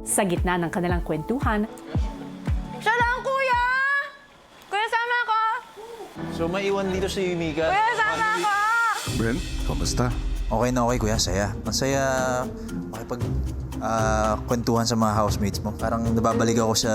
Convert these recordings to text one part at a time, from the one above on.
Sa gitna ng kanilang kwentuhan, Siya lang, kuya! Kuya, sama ako! So, maiwan dito si Mika. Kuya, sama ako! Brent, kamusta? Okay na okay, kuya. Saya. Masaya makipag kwentuhan sa mga housemates mo. Parang nababalik ako sa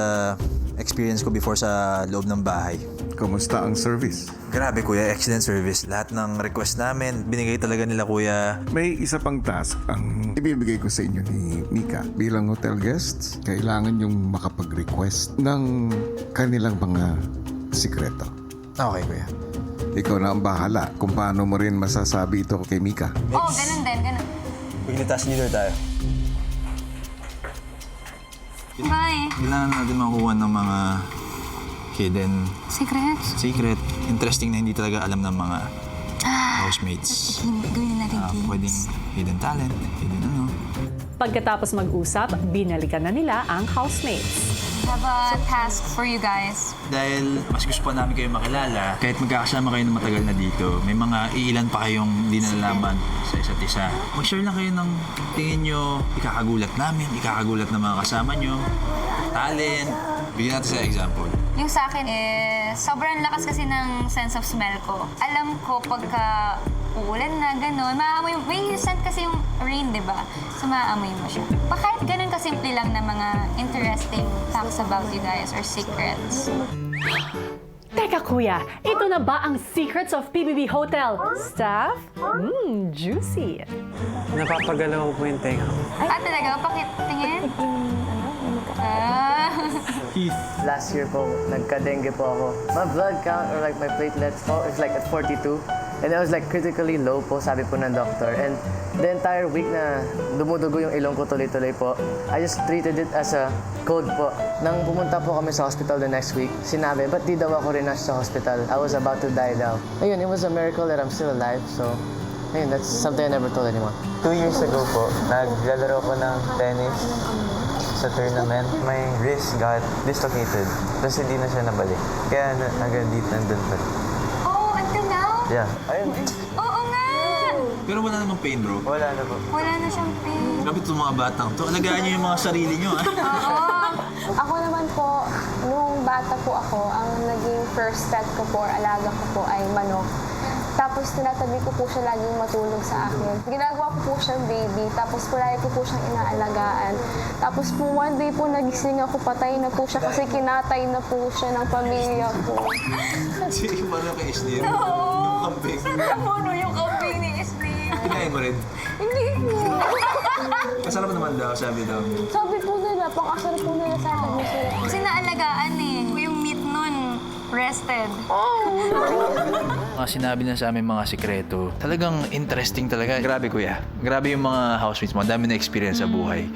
experience ko before sa loob ng bahay. Kamusta ang service? Grabe, kuya. Excellent service. Lahat ng request namin, binigay talaga nila, kuya. May isa pang task ang ibibigay ko sa inyo ni Mika. Bilang hotel guests, kailangan yung makapag-request ng kanilang mga sikreto. Okay, kuya. Ikaw na ang bahala kung paano mo rin masasabi ito kay Mika. Oo, ganun din, ganun. Bigla task leader tayo. Bye! Kailangan natin makuha ng mga hidden Secrets? secret. Interesting na hindi talaga alam ng mga housemates. Gawin natin Pwedeng hidden talent, hidden ano. pagkatapos mag-usap, binalikan na nila ang housemates. Have a task for you guys. Dahil mas gusto pa namin kayo makilala, kahit magkakasama kayo ng matagal na dito, may mga iilan pa kayong hindi nalalaman sa isa't isa. Mag-share lang kayo ng tingin nyo, ikakagulat namin, ikakagulat ng mga kasama nyo, talent. Bigyan natin sa example. Yung sa akin is, sobrang lakas kasi ng sense of smell ko. Alam ko pagka uulan na, gano'n, maaamoy mo. May scent kasi yung rain, di ba? So, maaamoy mo siya. Kahit ganun kasimple lang na mga interesting facts about you guys or secrets. Teka kuya, ito na ba ang secrets of PBB Hotel? Staff? Juicy. Napapagalaw ko po yung tenga ko. Talaga? Pakitingin? Ah. Last year po, nagka-dengue po ako. My blood count or like my platelets po is like at 42. And I was like critically low po, sabi po ng doctor. And the entire week na dumudugo yung ilong ko tuloy-tuloy po, I just treated it as a cold po. Nang pumunta po kami sa hospital the next week, sinabi, ba't di daw ako rin nasa hospital? I was about to die daw. Ayun, it was a miracle that I'm still alive. So, ayun, that's something I never told anyone. 2 years ago po, naglalaro ko ng tennis sa tournament. My wrist got dislocated. Tapos hindi na siya nabalik. Kaya hanggang dito nandun pa rin. Oh, until now? Yeah. Ayun. Oo nga! Pero wala namang pain, bro. Wala na po. Wala na siyang pain. Grabe itong mga batang to. Alagaan nyo yung mga sarili nyo, ah. Oo. Ako naman po, nung bata po ako, ang naging first pet ko po, or alaga ko po ay manok. Tapos tinatabi ko po siya laging matulog sa akin. Ginagawa ko po siyang baby, tapos palagi ko po siyang inaalagaan. Tapos po one day po nagising ako, patay na po siya kasi kinatay na po siya ng pamilya ko. Sige, paano kay Isnir? Oo. Yung kambing. Ano yung kambing ni Isli? Kinain mo rin. Hindi po. Masarap naman daw, sabi daw. Sabi po nila, pang-asar po nila sa akin. Kasi naalagaan eh. Yung meat nun, rested. Mga sinabi na sa amin mga sikreto, talagang interesting talaga. Grabe, kuya. Grabe yung mga housemates mo. Ang dami na experience sa buhay.